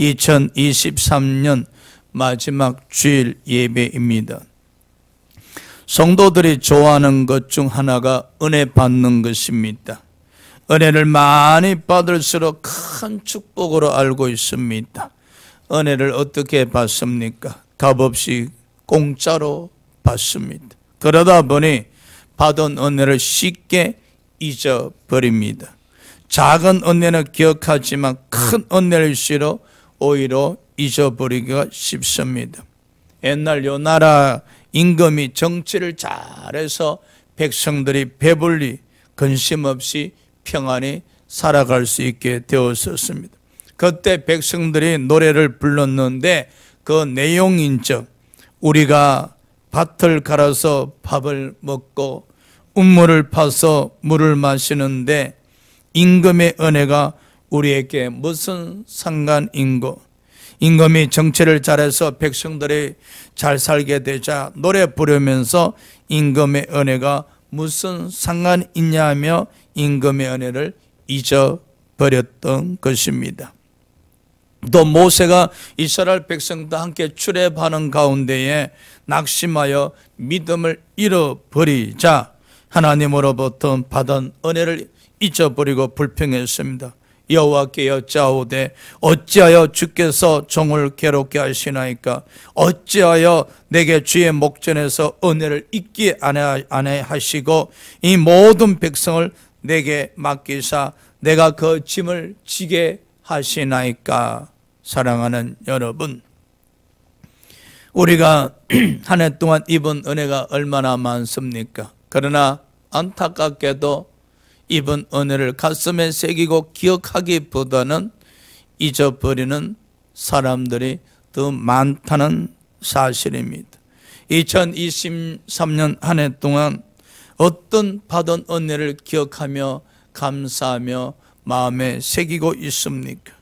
2023년 마지막 주일 예배입니다. 성도들이 좋아하는 것 중 하나가 은혜 받는 것입니다. 은혜를 많이 받을수록 큰 축복으로 알고 있습니다. 은혜를 어떻게 받습니까? 값없이 공짜로 받습니다. 그러다 보니 받은 은혜를 쉽게 잊어버립니다. 작은 은혜는 기억하지만 큰 은혜일수록 오히려 잊어버리기가 쉽습니다. 옛날 요 나라 임금이 정치를 잘해서 백성들이 배불리 근심 없이 평안히 살아갈 수 있게 되었었습니다. 그때 백성들이 노래를 불렀는데 그 내용인즉 우리가 밭을 갈아서 밥을 먹고 우물을 파서 물을 마시는데 임금의 은혜가 우리에게 무슨 상관인고. 임금이 정치를 잘해서 백성들이 잘 살게 되자 노래 부르면서 임금의 은혜가 무슨 상관이 있냐며 임금의 은혜를 잊어버렸던 것입니다. 또 모세가 이스라엘 백성과 함께 출애굽하는 가운데에 낙심하여 믿음을 잃어버리자 하나님으로부터 받은 은혜를 잊어버리고 불평했습니다. 여호와께 여짜오되 어찌하여 주께서 종을 괴롭게 하시나이까? 어찌하여 내게 주의 목전에서 은혜를 잊게 아니하시고 이 모든 백성을 내게 맡기사 내가 그 짐을 지게 하시나이까? 사랑하는 여러분, 우리가 한 해 동안 입은 은혜가 얼마나 많습니까? 그러나 안타깝게도 입은 은혜를 가슴에 새기고 기억하기보다는 잊어버리는 사람들이 더 많다는 사실입니다. 2023년 한 해 동안 어떤 받은 은혜를 기억하며 감사하며 마음에 새기고 있습니까?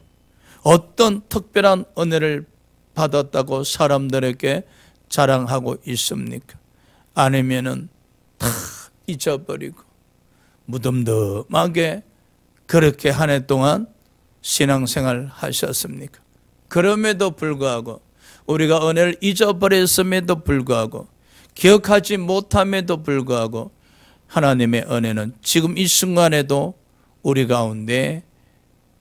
어떤 특별한 은혜를 받았다고 사람들에게 자랑하고 있습니까? 아니면은 다 잊어버리고 무덤덤하게 그렇게 한 해 동안 신앙생활 하셨습니까? 그럼에도 불구하고 우리가 은혜를 잊어버렸음에도 불구하고 기억하지 못함에도 불구하고 하나님의 은혜는 지금 이 순간에도 우리 가운데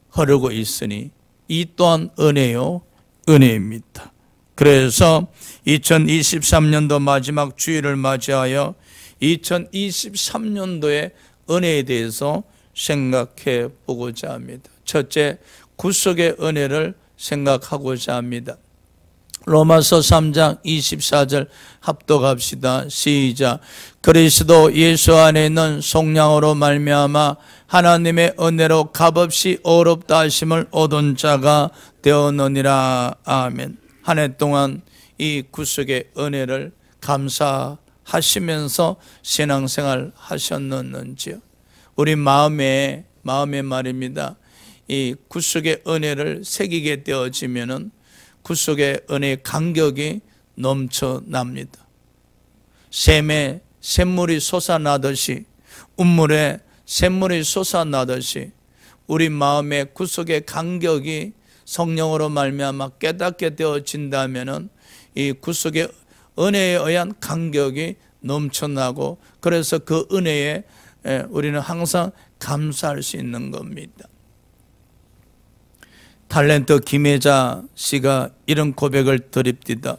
흐르고 있으니 이 또한 은혜요, 은혜입니다. 그래서 2023년도 마지막 주일을 맞이하여 2023년도에 은혜에 대해서 생각해 보고자 합니다. 첫째, 구속의 은혜를 생각하고자 합니다. 로마서 3장 24절 합독합시다. 시작. 그리스도 예수 안에 있는 속량으로 말미암아 하나님의 은혜로 값없이 어렵다 하심을 얻은 자가 되었느니라. 아멘. 한 해 동안 이 구속의 은혜를 감사하시면서 신앙생활 하셨는지요? 우리 마음에 말입니다. 이 구속의 은혜를 새기게 되어지면은 구속의 은혜의 간격이 넘쳐납니다. 샘에 샘물이 솟아나듯이, 운물에 샘물이 솟아나듯이 우리 마음의 구속의 간격이 성령으로 말미암아 깨닫게 되어진다면은 이 구속의 은혜에 의한 간격이 넘쳐나고, 그래서 그 은혜에 우리는 항상 감사할 수 있는 겁니다. 탤런트 김혜자 씨가 이런 고백을 드립니다.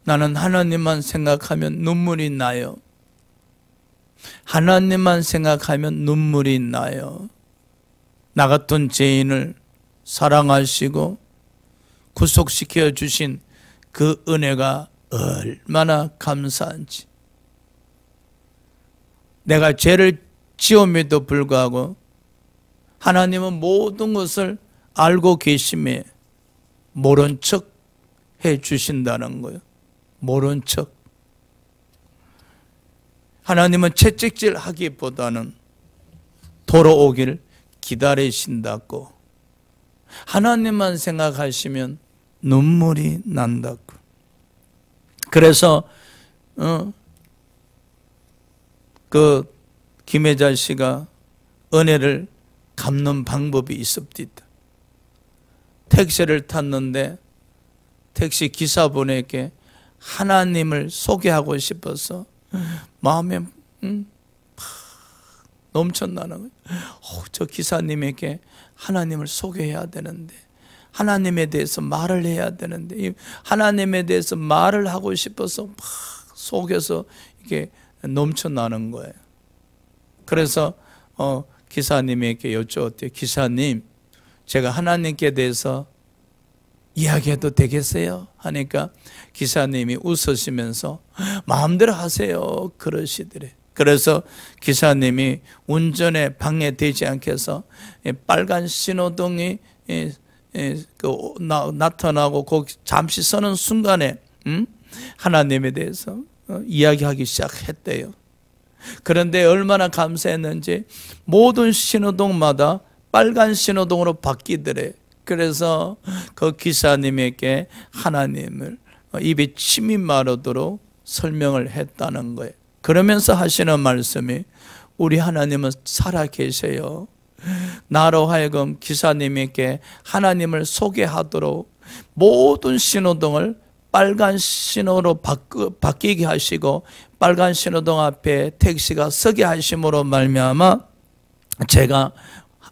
나는 하나님만 생각하면 눈물이 나요. 하나님만 생각하면 눈물이 나요. 나 같은 죄인을 사랑하시고 구속시켜 주신 그 은혜가 얼마나 감사한지. 내가 죄를 지음에도 불구하고 하나님은 모든 것을 알고 계심에 모른 척 해주신다는 거예요. 모른 척. 하나님은 채찍질 하기보다는 돌아오기를 기다리신다고. 하나님만 생각하시면 눈물이 난다고. 그래서 그 김혜자 씨가 은혜를 갚는 방법이 있습니다. 택시를 탔는데 택시 기사분에게 하나님을 소개하고 싶어서 마음에 넘쳐나는 거예요. 저 기사님에게 하나님을 소개해야 되는데, 하나님에 대해서 말을 해야 되는데, 하나님에 대해서 말을 하고 싶어서 막 속에서 이게 넘쳐나는 거예요. 그래서 기사님에게 여쭈었대요. 기사님, 제가 하나님께 대해서 이야기해도 되겠어요? 하니까 기사님이 웃으시면서 마음대로 하세요 그러시더래. 그래서 기사님이 운전에 방해되지 않게 해서 빨간 신호등이 나타나고 거기 잠시 서는 순간에 하나님에 대해서 이야기하기 시작했대요. 그런데 얼마나 감사했는지 모든 신호등마다 빨간 신호등으로 바뀌더래. 그래서 그 기사님에게 하나님을 입에 침이 마르도록 설명을 했다는 거예요. 그러면서 하시는 말씀이, 우리 하나님은 살아계세요. 나로 하여금 기사님에게 하나님을 소개하도록 모든 신호등을 빨간 신호로 바뀌게 하시고 빨간 신호등 앞에 택시가 서게 하심으로 말미암아 제가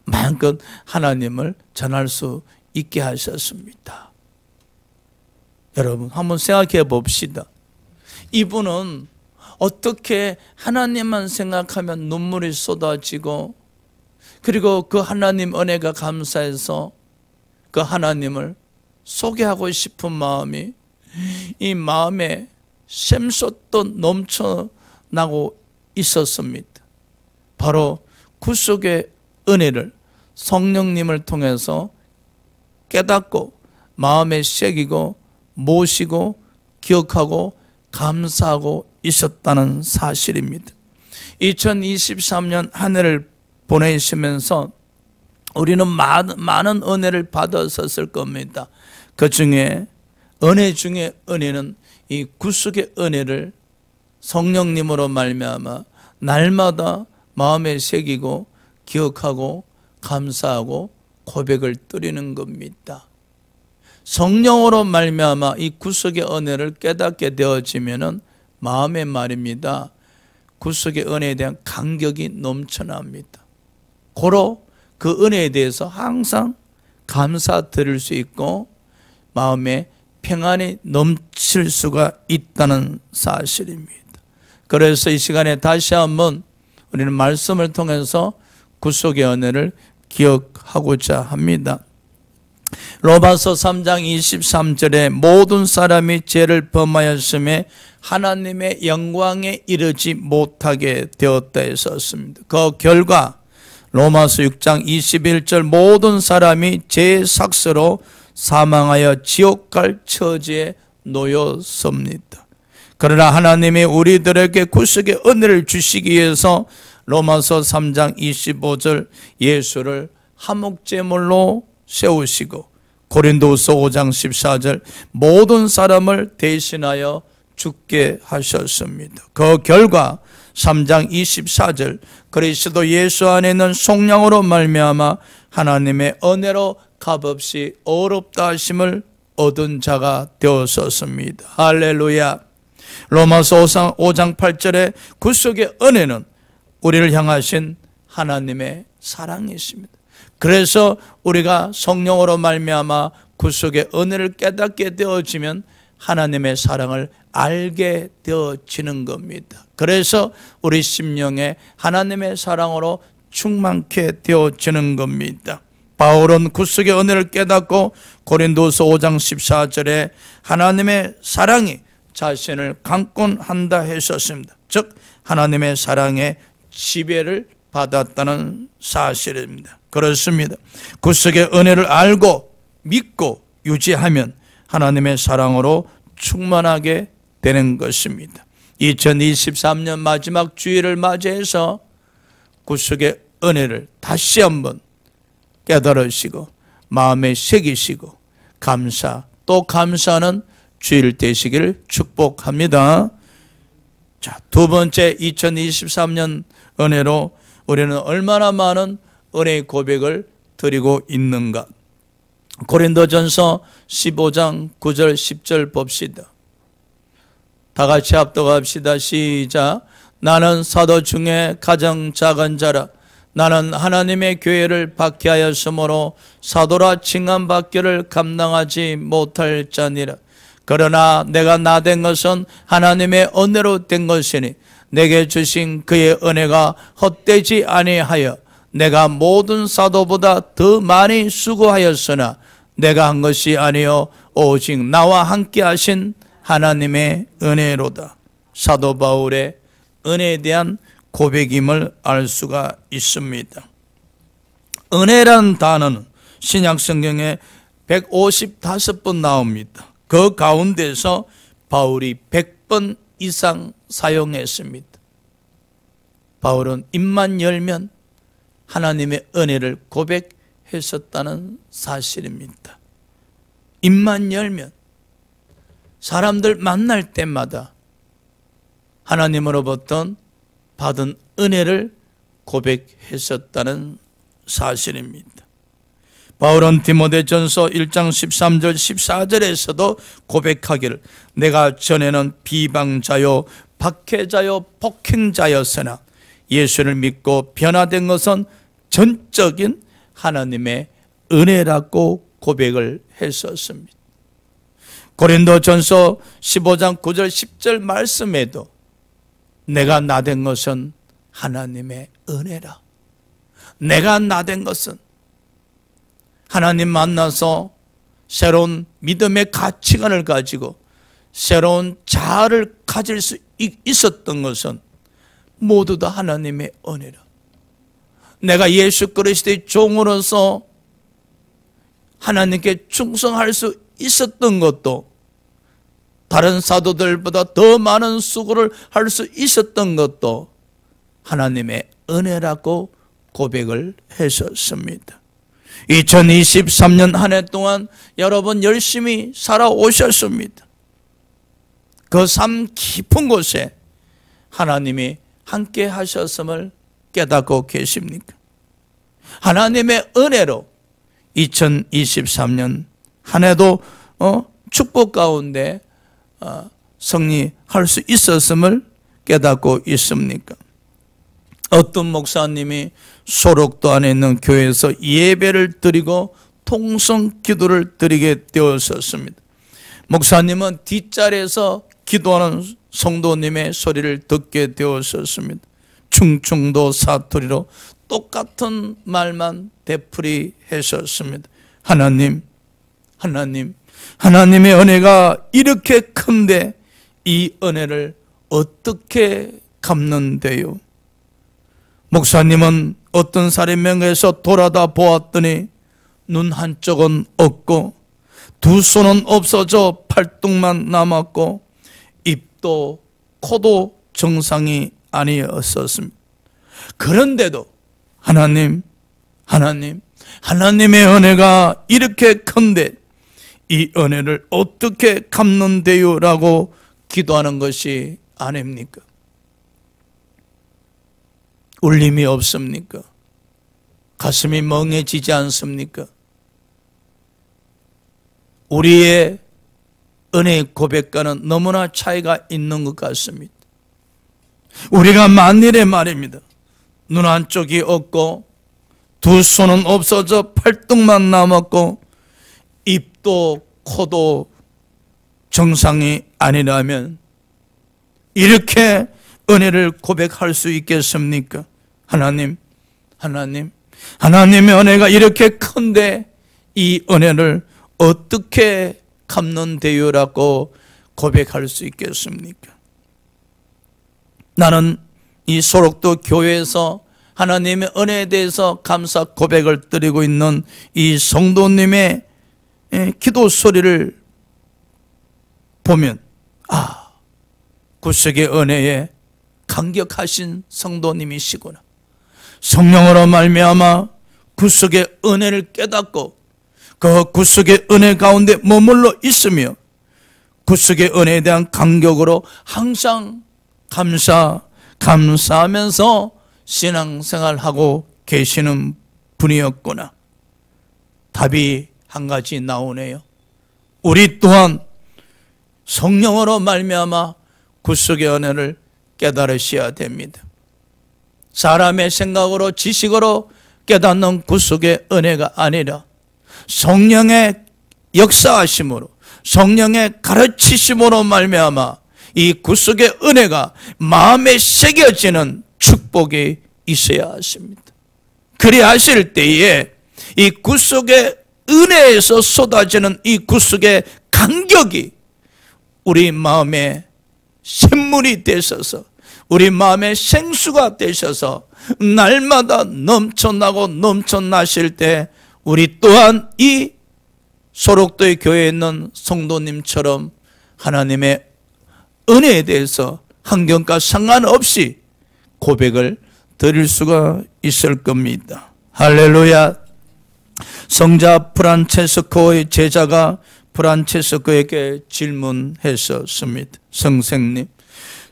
마음껏 하나님을 전할 수 있게 하셨습니다. 여러분 한번 생각해 봅시다. 이분은 어떻게 하나님만 생각하면 눈물이 쏟아지고, 그리고 그 하나님 은혜가 감사해서 그 하나님을 소개하고 싶은 마음이 이 마음에 샘솟듯 넘쳐나고 있었습니다. 바로 구속의 은혜를 성령님을 통해서 깨닫고 마음에 새기고 모시고 기억하고 감사하고 있었다는 사실입니다. 2023년 한 해를 보내시면서 우리는 많은 은혜를 받았었을 겁니다. 그 중에 은혜 중에 은혜는 이 구속의 은혜를 성령님으로 말미암아 날마다 마음에 새기고 기억하고 감사하고 고백을 드리는 겁니다. 성령으로 말미암아 이 구속의 은혜를 깨닫게 되어지면은 마음의 말입니다. 구속의 은혜에 대한 감격이 넘쳐납니다. 고로 그 은혜에 대해서 항상 감사드릴 수 있고 마음에 평안이 넘칠 수가 있다는 사실입니다. 그래서 이 시간에 다시 한번 우리는 말씀을 통해서 구속의 은혜를 기억하고자 합니다. 로마서 3장 23절에 모든 사람이 죄를 범하였음에 하나님의 영광에 이르지 못하게 되었다 했었습니다. 그 결과 로마서 6장 21절 모든 사람이 죄의 삭스로 사망하여 지옥 갈 처지에 놓였습니다. 그러나 하나님이 우리들에게 구속의 은혜를 주시기 위해서 로마서 3장 25절 예수를 화목제물로 세우시고 고린도후서 5장 14절 모든 사람을 대신하여 죽게 하셨습니다. 그 결과 3장 24절 그리스도 예수 안에 있는 속량으로 말미암아 하나님의 은혜로 값없이 어렵다 하심을 얻은 자가 되었었습니다. 할렐루야. 로마서 5장 8절에 구속의 은혜는 우리를 향하신 하나님의 사랑이십니다. 그래서 우리가 성령으로 말미암아 구속의 은혜를 깨닫게 되어지면 하나님의 사랑을 알게 되어지는 겁니다. 그래서 우리 심령에 하나님의 사랑으로 충만케 되어지는 겁니다. 바울은 구속의 은혜를 깨닫고 고린도서 5장 14절에 하나님의 사랑이 자신을 강권한다 했었습니다. 즉 하나님의 사랑에 지배를 받았다는 사실입니다. 그렇습니다. 구속의 은혜를 알고 믿고 유지하면 하나님의 사랑으로 충만하게 되는 것입니다. 2023년 마지막 주일을 맞이해서 구속의 은혜를 다시 한번 깨달으시고 마음에 새기시고 또 감사하는 주일 되시기를 축복합니다. 자, 두 번째 2023년 은혜로 우리는 얼마나 많은 은혜의 고백을 드리고 있는가. 고린도전서 15장 9절 10절 봅시다. 다 같이 합독합시다. 시작. 나는 사도 중에 가장 작은 자라. 나는 하나님의 교회를 박해하였으므로 사도라 칭함받기를 감당하지 못할 자니라. 그러나 내가 나 된 것은 하나님의 은혜로 된 것이니 내게 주신 그의 은혜가 헛되지 아니하여 내가 모든 사도보다 더 많이 수고하였으나 내가 한 것이 아니요 오직 나와 함께 하신 하나님의 은혜로다. 사도 바울의 은혜에 대한 고백임을 알 수가 있습니다. 은혜란 단어는 신약 성경에 155번 나옵니다. 그 가운데서 바울이 100번 이상 사용했습니다. 바울은 입만 열면 하나님의 은혜를 고백했었다는 사실입니다. 입만 열면 사람들 만날 때마다 하나님으로부터 받은 은혜를 고백했었다는 사실입니다. 바울은 디모데전서 1장 13절 14절에서도 고백하기를 내가 전에는 비방자요 박해자요 폭행자였으나 예수를 믿고 변화된 것은 전적인 하나님의 은혜라고 고백을 했었습니다. 고린도전서 15장 9절 10절 말씀에도 내가 나 된 것은 하나님의 은혜라. 내가 나 된 것은 하나님 만나서 새로운 믿음의 가치관을 가지고 새로운 자아를 가질 수 있었던 것은 모두 다 하나님의 은혜라. 내가 예수 그리스도의 종으로서 하나님께 충성할 수 있었던 것도, 다른 사도들보다 더 많은 수고를 할 수 있었던 것도 하나님의 은혜라고 고백을 했었습니다. 2023년 한 해 동안 여러분 열심히 살아오셨습니다. 그 삶 깊은 곳에 하나님이 함께 하셨음을 깨닫고 계십니까? 하나님의 은혜로 2023년 한 해도 축복 가운데 승리할 수 있었음을 깨닫고 있습니까? 어떤 목사님이 소록도 안에 있는 교회에서 예배를 드리고 통성 기도를 드리게 되었었습니다. 목사님은 뒷자리에서 기도하는 성도님의 소리를 듣게 되었었습니다. 충청도 사투리로 똑같은 말만 되풀이했었습니다. 하나님, 하나님의 은혜가 이렇게 큰데 이 은혜를 어떻게 갚는데요? 목사님은 어떤 사람에게서 돌아다 보았더니 눈 한쪽은 없고 두 손은 없어져 팔뚝만 남았고 입도 코도 정상이 아니었었습니다. 그런데도 하나님의 은혜가 이렇게 큰데 이 은혜를 어떻게 갚는데요? 라고 기도하는 것이 아닙니까? 울림이 없습니까? 가슴이 멍해지지 않습니까? 우리의 은혜의 고백과는 너무나 차이가 있는 것 같습니다. 우리가 만일에 말입니다, 눈 한쪽이 없고 두 손은 없어져 팔뚝만 남았고 입도 코도 정상이 아니라면 이렇게 은혜를 고백할 수 있겠습니까? 하나님의 은혜가 이렇게 큰데 이 은혜를 어떻게 갚는데요? 라고 고백할 수 있겠습니까? 나는 이 소록도 교회에서 하나님의 은혜에 대해서 감사 고백을 드리고 있는 이 성도님의 기도 소리를 보면 구속의 은혜에 감격하신 성도님이시구나. 성령으로 말미암아 구속의 은혜를 깨닫고 그 구속의 은혜 가운데 머물러 있으며 구속의 은혜에 대한 감격으로 항상 감사하면서 신앙생활하고 계시는 분이었구나. 답이 한 가지 나오네요. 우리 또한 성령으로 말미암아 구속의 은혜를 깨달으셔야 됩니다. 사람의 생각으로 지식으로 깨닫는 구속의 은혜가 아니라 성령의 역사하심으로, 성령의 가르치심으로 말미암아 이 구속의 은혜가 마음에 새겨지는 축복이 있어야 하십니다. 그리하실 때에 이 구속의 은혜에서 쏟아지는 이 구속의 간격이 우리 마음에 샘물이 되셔서, 우리 마음의 생수가 되셔서 날마다 넘쳐나고 넘쳐나실 때 우리 또한 이 소록도의 교회에 있는 성도님처럼 하나님의 은혜에 대해서 환경과 상관없이 고백을 드릴 수가 있을 겁니다. 할렐루야. 성자 프란체스코의 제자가 프란체스코에게 질문했었습니다.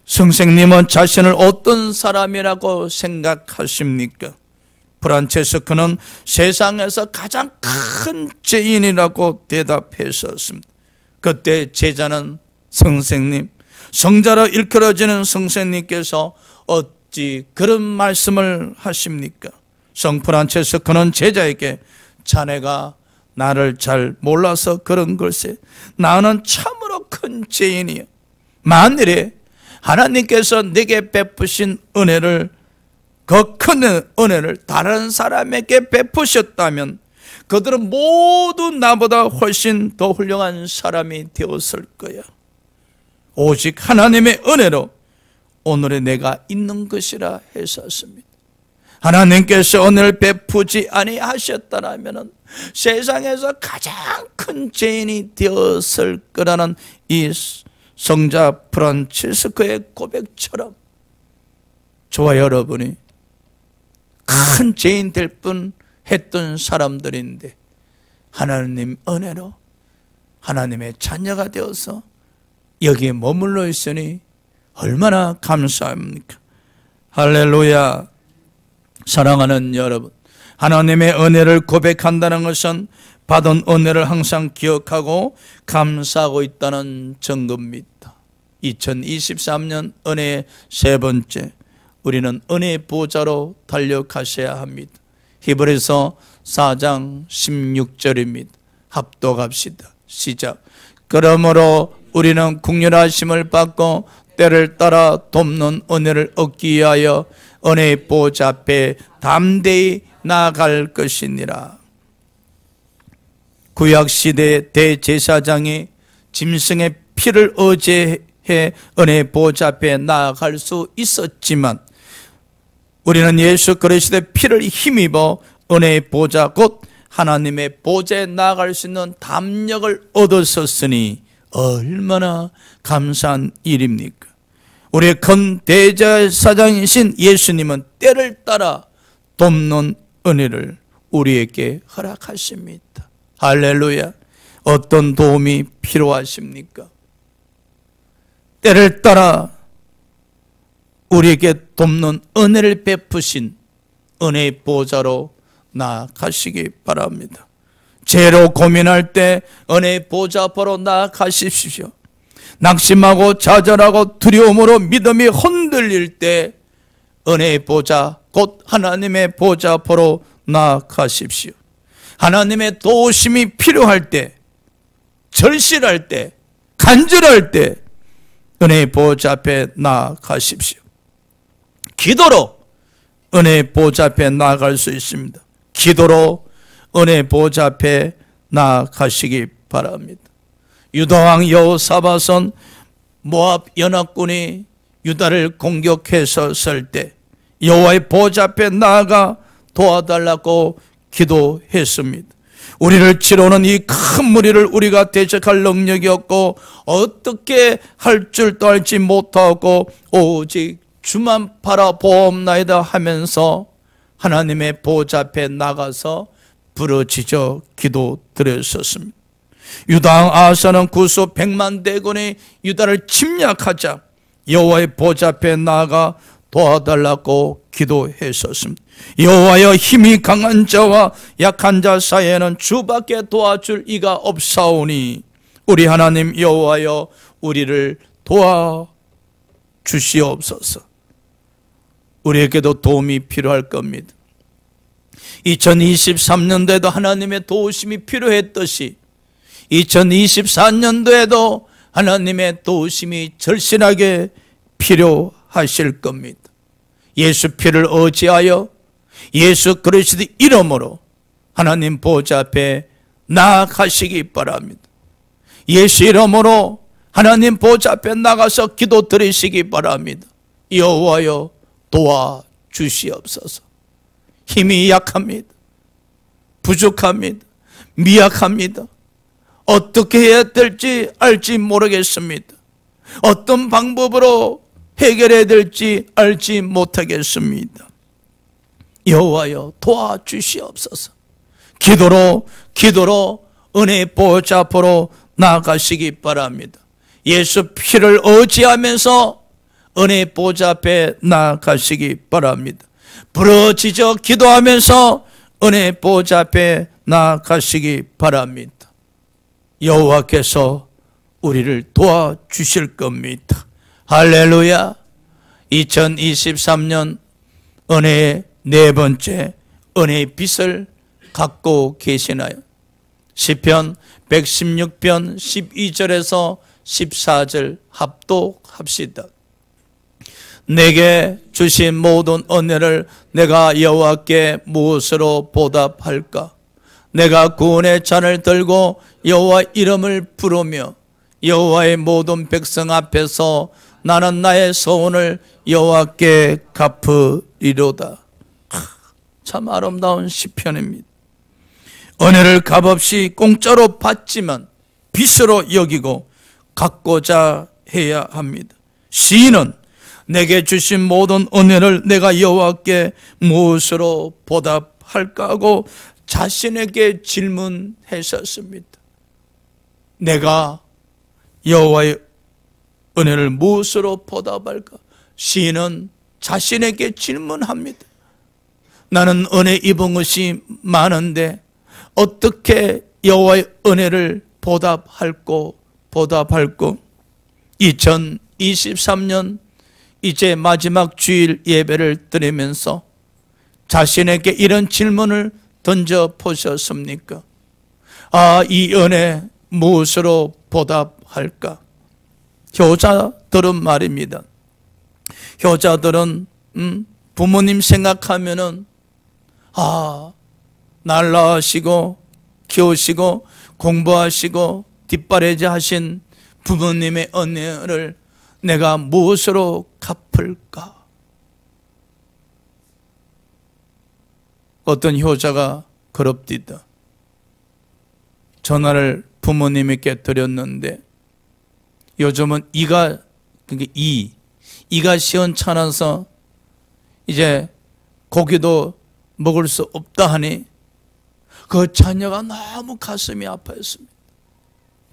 선생님은 자신을 어떤 사람이라고 생각하십니까? 프란체스코는 세상에서 가장 큰 죄인이라고 대답했었습니다. 그때 제자는 선생님, 성자로 일컬어지는 선생님께서 어찌 그런 말씀을 하십니까? 성 프란체스코는 제자에게 자네가 나를 잘 몰라서 그런 걸세. 나는 참으로 큰 죄인이요. 만일에 하나님께서 내게 베푸신 은혜를, 그 큰 은혜를 다른 사람에게 베푸셨다면 그들은 모두 나보다 훨씬 더 훌륭한 사람이 되었을 거야. 오직 하나님의 은혜로 오늘의 내가 있는 것이라 했었습니다. 하나님께서 은혜를 베푸지 아니하셨다면 세상에서 가장 큰 죄인이 되었을 거라는 이 성자 프란치스코의 고백처럼 저와 여러분이 큰 죄인 될 뻔 했던 사람들인데 하나님 은혜로 하나님의 자녀가 되어서 여기에 머물러 있으니 얼마나 감사합니까? 할렐루야. 사랑하는 여러분, 하나님의 은혜를 고백한다는 것은 받은 은혜를 항상 기억하고 감사하고 있다는 증거입니다. 2023년 은혜의 세 번째, 우리는 은혜의 보좌로 달려가셔야 합니다. 히브리서 4장 16절입니다. 합독합시다. 시작. 그러므로 우리는 긍휼하심을 받고 때를 따라 돕는 은혜를 얻기 위하여 은혜의 보좌 앞에 담대히 나아갈 것이니라. 구약시대 대제사장이 짐승의 피를 의지해 은혜의 보좌 앞에 나아갈 수 있었지만 우리는 예수 그리스도의 피를 힘입어 은혜의 보좌 곧 하나님의 보좌에 나아갈 수 있는 담력을 얻었었으니 얼마나 감사한 일입니까? 우리의 큰 대제사장이신 예수님은 때를 따라 돕는 은혜를 우리에게 허락하십니다. 할렐루야. 어떤 도움이 필요하십니까? 때를 따라 우리에게 돕는 은혜를 베푸신 은혜의 보좌로 나아가시기 바랍니다. 죄로 고민할 때 은혜의 보좌 앞으로 나아가십시오. 낙심하고 좌절하고 두려움으로 믿음이 흔들릴 때 은혜의 보좌 곧 하나님의 보좌 앞으로 나아가십시오. 하나님의 도우심이 필요할 때, 절실할 때, 간절할 때 은혜의 보좌 앞에 나아가십시오. 기도로 은혜의 보좌 앞에 나아갈 수 있습니다. 기도로 은혜의 보좌 앞에 나아가시기 바랍니다. 유다왕 여호사밧은 모압 연합군이 유다를 공격했었을 때 여호와의 보좌 앞에 나아가 도와달라고 기도했습니다. 우리를 치러오는 이 큰 무리를 우리가 대적할 능력이 없고 어떻게 할 줄도 알지 못하고 오직 주만 바라보옵나이다 하면서 하나님의 보좌 앞에 나가서 부르짖어 기도드렸었습니다. 유다왕 아하스는 구수 100만 대군이 유다를 침략하자 여호와의 보좌 앞에 나아가 도와달라고 기도했었습니다. 여호와여, 힘이 강한 자와 약한 자 사이에는 주밖에 도와줄 이가 없사오니 우리 하나님 여호와여, 우리를 도와주시옵소서. 우리에게도 도움이 필요할 겁니다. 2023년도에도 하나님의 도우심이 필요했듯이 2024년도에도 하나님의 도우심이 절실하게 필요하실 겁니다. 예수 피를 의지하여 예수 그리스도의 이름으로 하나님 보좌 앞에 나아가시기 바랍니다. 예수 이름으로 하나님 보좌 앞에 나가서 기도 드리시기 바랍니다. 여호와여, 도와주시옵소서. 힘이 약합니다. 부족합니다. 미약합니다. 어떻게 해야 될지 알지 모르겠습니다. 어떤 방법으로 해결해야 될지 알지 못하겠습니다. 여호와여, 도와주시옵소서. 기도로 은혜의 보좌 앞으로 나아가시기 바랍니다. 예수 피를 의지하면서 은혜의 보좌 앞에 나아가시기 바랍니다. 부르짖어 기도하면서 은혜의 보좌 앞에 나아가시기 바랍니다. 여호와께서 우리를 도와주실 겁니다. 할렐루야. 2023년 은혜의 네 번째 은혜의 빛을 갖고 계시나요? 시편 116편 12절에서 14절 합독합시다. 내게 주신 모든 은혜를 내가 여호와께 무엇으로 보답할까? 내가 구원의 잔을 들고 여호와 이름을 부르며 여호와의 모든 백성 앞에서 나는 나의 소원을 여호와께 갚으리로다. 참 아름다운 시편입니다. 은혜를 값없이 공짜로 받지만 빚으로 여기고 갖고자 해야 합니다. 시인은 내게 주신 모든 은혜를 내가 여호와께 무엇으로 보답할까 하고 자신에게 질문했었습니다. 내가 여호와의 은혜를 무엇으로 보답할까? 시인은 자신에게 질문합니다. 나는 은혜 입은 것이 많은데 어떻게 여호와의 은혜를 보답할고 2023년 이제 마지막 주일 예배를 드리면서 자신에게 이런 질문을 던져 보셨습니까? 이 은혜 무엇으로 보답할까? 효자들은 말입니다. 효자들은 부모님 생각하면은 날 낳으시고 키우시고 공부하시고 뒷바라지 하신 부모님의 은혜를 내가 무엇으로 갚을까? 어떤 효자가 그럽디다. 전화를 부모님께 드렸는데 요즘은 이가 시원찮아서 이제 고기도 먹을 수 없다 하니 그 자녀가 너무 가슴이 아파했습니다.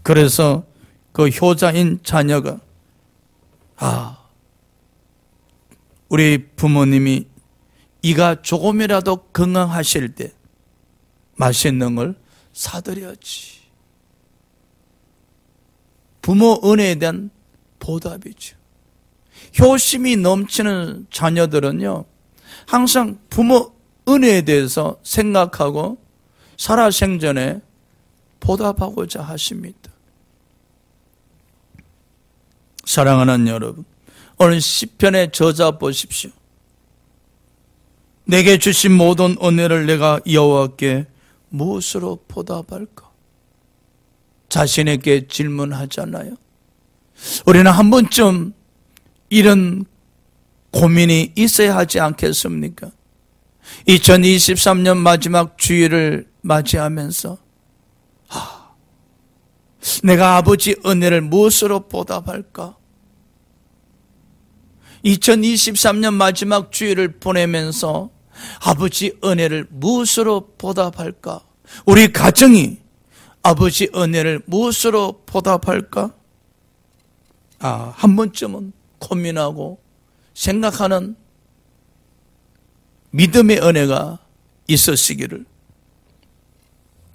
그래서 그 효자인 자녀가 우리 부모님이 이가 조금이라도 건강하실 때 맛있는 걸 사드려야지. 부모 은혜에 대한 보답이죠. 효심이 넘치는 자녀들은요, 항상 부모 은혜에 대해서 생각하고 살아생전에 보답하고자 하십니다. 사랑하는 여러분, 오늘 시편의 저자 보십시오. 내게 주신 모든 은혜를 내가 여호와께 무엇으로 보답할까? 자신에게 질문하잖아요. 우리는 한 번쯤 이런 고민이 있어야 하지 않겠습니까? 2023년 마지막 주일을 맞이하면서 내가 아버지 은혜를 무엇으로 보답할까? 2023년 마지막 주일을 보내면서 아버지 은혜를 무엇으로 보답할까? 우리 가정이 아버지 은혜를 무엇으로 보답할까? 한 번쯤은 고민하고 생각하는 믿음의 은혜가 있으시기를,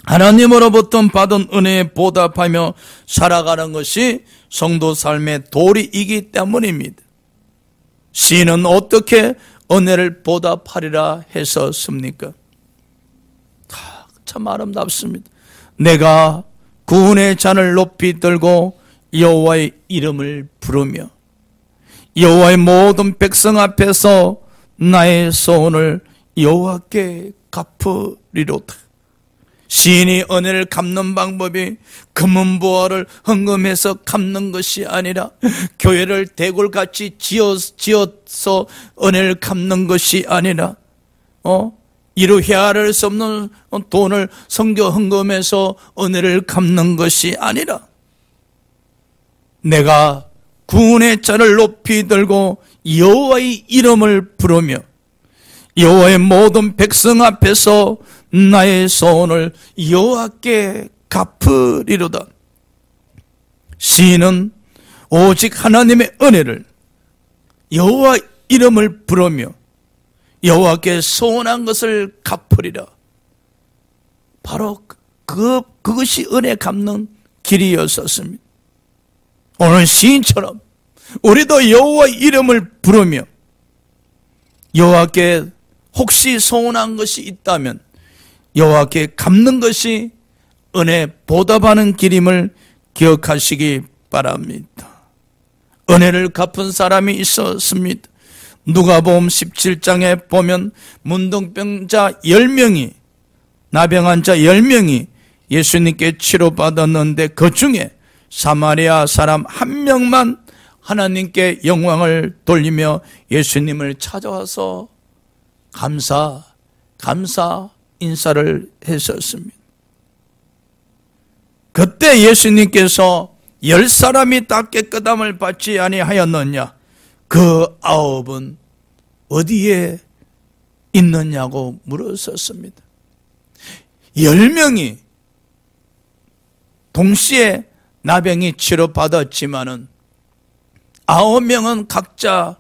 하나님으로부터 받은 은혜에 보답하며 살아가는 것이 성도 삶의 도리이기 때문입니다. 시인은 어떻게 은혜를 보답하리라 했었습니까? 참 아름답습니다. 내가 구원의 잔을 높이 들고 여호와의 이름을 부르며 여호와의 모든 백성 앞에서 나의 소원을 여호와께 갚으리로다. 시인이 은혜를 갚는 방법이 금은보화를 헌금해서 갚는 것이 아니라 교회를 대골같이 지어서 은혜를 갚는 것이 아니라 이루 헤아릴 수 없는 돈을 선교 헌금해서 은혜를 갚는 것이 아니라 내가 구원의 잔을 높이 들고 여호와의 이름을 부르며 여호와의 모든 백성 앞에서 나의 소원을 여호와께 갚으리로다. 시인은 오직 하나님의 은혜를 여호와 이름을 부르며 여호와께 소원한 것을 갚으리라. 바로 그것이 은혜 갚는 길이었었습니다. 오늘 시인처럼 우리도 여호와 이름을 부르며 여호와께 혹시 소원한 것이 있다면 여호와께 갚는 것이 은혜 보답하는 길임을 기억하시기 바랍니다. 은혜를 갚은 사람이 있었습니다. 누가복음 17장에 보면 문둥병자 10명이, 나병한 자 10명이 예수님께 치료받았는데 그 중에 사마리아 사람 한 명만 하나님께 영광을 돌리며 예수님을 찾아와서 감사 인사를 했었습니다. 그때 예수님께서 10사람이 다 깨끗함을 받지 아니하였느냐, 그 9은 어디에 있느냐고 물었었습니다. 10명이 동시에 나병이 치료받았지만은 9명은 각자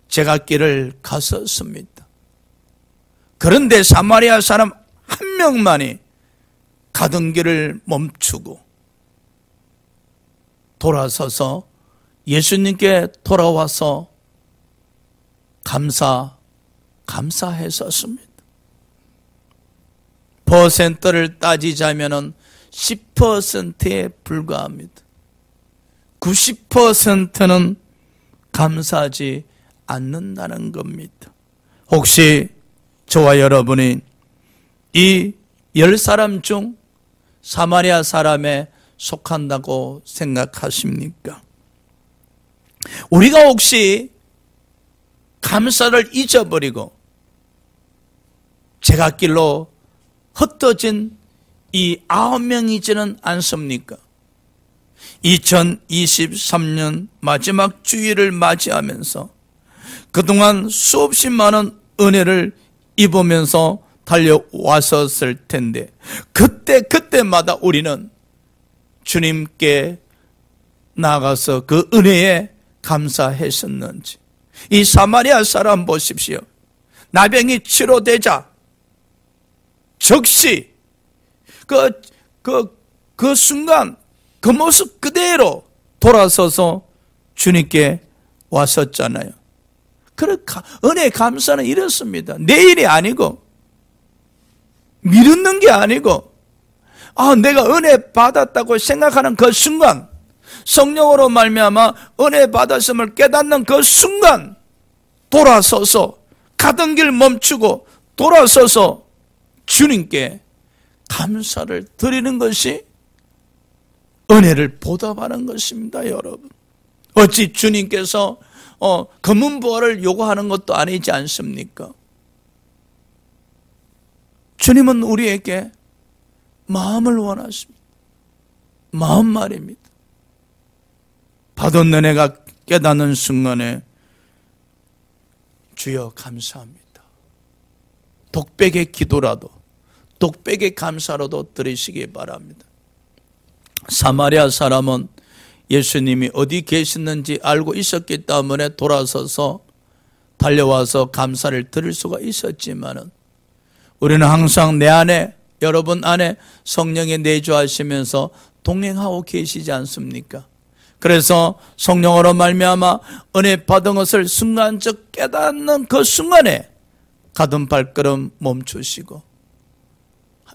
제갓길을 갔었습니다. 그런데 사마리아 사람 한 명만이 가던 길을 멈추고 돌아서서 예수님께 돌아와서 감사했었습니다. 퍼센트를 따지자면은 10%에 불과합니다. 90%는 감사하지 않는다는 겁니다. 혹시 저와 여러분이 이 10사람 중 사마리아 사람에 속한다고 생각하십니까? 우리가 혹시 감사를 잊어버리고 제갓길로 흩어진 이 9명이지는 않습니까? 2023년 마지막 주일을 맞이하면서 그동안 수없이 많은 은혜를 입으면서 달려왔었을 텐데 그때마다 우리는 주님께 나가서 그 은혜에 감사했었는지. 이 사마리아 사람 보십시오. 나병이 치료되자 즉시 그 순간 그 모습 그대로 돌아서서 주님께 왔었잖아요. 은혜 감사는 이렇습니다. 내일이 아니고 미루는 게 아니고 내가 은혜 받았다고 생각하는 그 순간, 성령으로 말미암아 은혜 받았음을 깨닫는 그 순간 돌아서서 가던 길 멈추고 돌아서서 주님께 감사를 드리는 것이 은혜를 보답하는 것입니다. 여러분, 어찌 주님께서 금은보화를 요구하는 것도 아니지 않습니까? 주님은 우리에게 마음을 원하십니다. 마음 말입니다. 받은 은혜가 깨닫는 순간에 주여 감사합니다. 독백의 기도라도, 독백의 감사라도 드리시기 바랍니다. 사마리아 사람은 예수님이 어디 계시는지 알고 있었기 때문에 돌아서서 달려와서 감사를 드릴 수가 있었지만은 우리는 항상 내 안에, 여러분 안에 성령이 내주하시면서 동행하고 계시지 않습니까? 그래서 성령으로 말미암아 은혜 받은 것을 순간적 깨닫는 그 순간에 가던 발걸음 멈추시고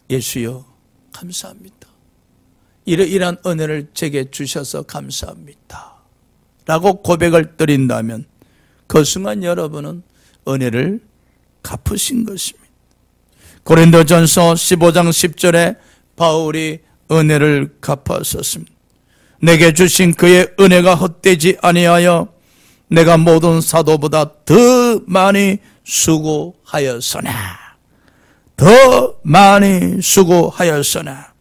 예수여 감사합니다. 이러이러한 은혜를 제게 주셔서 감사합니다 라고 고백을 드린다면 그 순간 여러분은 은혜를 갚으신 것입니다. 고린도전서 15장 10절에 바울이 은혜를 갚았었습니다. 내게 주신 그의 은혜가 헛되지 아니하여 내가 모든 사도보다 더 많이 수고하였으나 더 많이 수고하였으나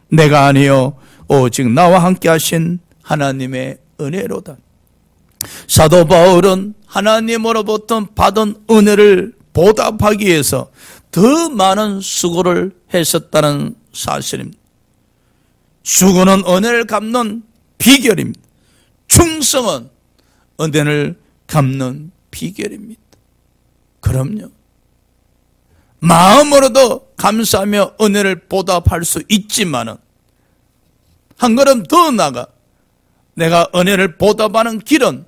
내가 아니요 오직 나와 함께 하신 하나님의 은혜로다. 사도 바울은 하나님으로부터 받은 은혜를 보답하기 위해서 더 많은 수고를 했었다는 사실입니다. 수고는 은혜를 갚는 비결입니다. 충성은 은혜를 갚는 비결입니다. 그럼요. 마음으로도 감사하며 은혜를 보답할 수 있지만은 한 걸음 더 나아가 내가 은혜를 보답하는 길은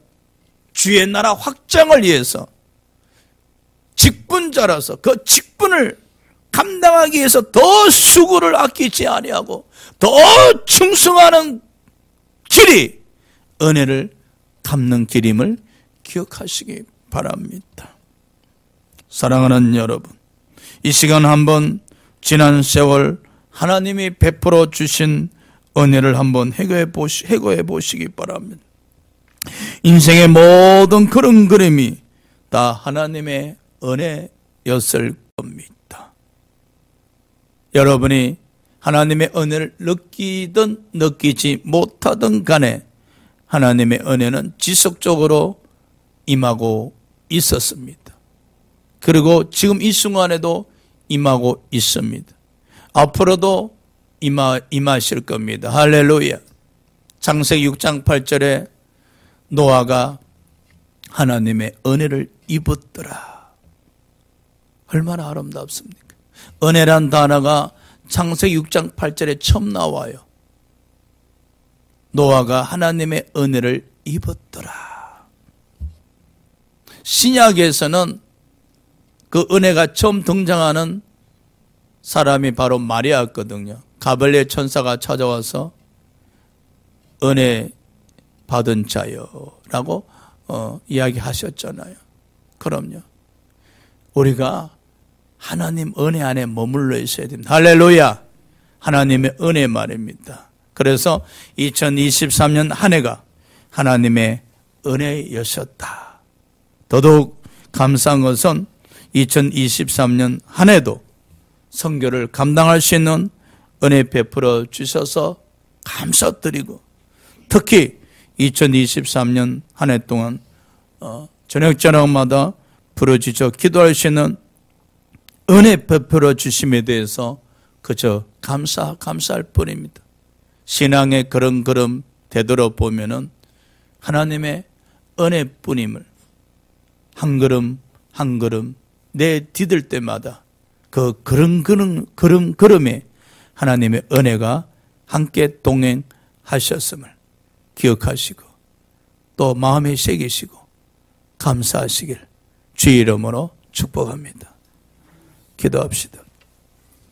주의 나라 확장을 위해서 직분자라서 그 직분을 감당하기 위해서 더 수고를 아끼지 아니하고 더 충성하는 길이 은혜를 갚는 길임을 기억하시기 바랍니다. 사랑하는 여러분, 이 시간 한번 지난 세월 하나님이 베풀어 주신 은혜를 한번 해고해 보시기 바랍니다. 인생의 모든 그런 그림이 다 하나님의 은혜였을 겁니다. 여러분이 하나님의 은혜를 느끼든 느끼지 못하든 간에 하나님의 은혜는 지속적으로 임하고 있었습니다. 그리고 지금 이 순간에도 임하고 있습니다. 앞으로도 임하실 겁니다. 할렐루야. 창세기 6장 8절에 노아가 하나님의 은혜를 입었더라. 얼마나 아름답습니까? 은혜란 단어가 창세기 6장 8절에 처음 나와요. 노아가 하나님의 은혜를 입었더라. 신약에서는 그 은혜가 처음 등장하는 사람이 바로 마리아였거든요. 가브리엘 천사가 찾아와서 은혜 받은 자요 라고 이야기하셨잖아요. 그럼요. 우리가 하나님 은혜 안에 머물러 있어야 됩니다. 할렐루야. 하나님의 은혜 말입니다. 그래서 2023년 한 해가 하나님의 은혜였었다. 더더욱 감사한 것은 2023년 한 해도 선교를 감당할 수 있는 은혜 베풀어 주셔서 감사드리고, 특히 2023년 한 해 동안 저녁마다 부르짖어 기도할 수 있는 은혜 베풀어 주심에 대해서 그저 감사할 뿐입니다. 신앙의 그런 걸음 되돌아보면은 하나님의 은혜뿐임을 한 걸음 한 걸음 내디딜 때마다 그 걸음에 하나님의 은혜가 함께 동행하셨음을 기억하시고 또 마음에 새기시고 감사하시길 주의 이름으로 축복합니다. 기도합시다.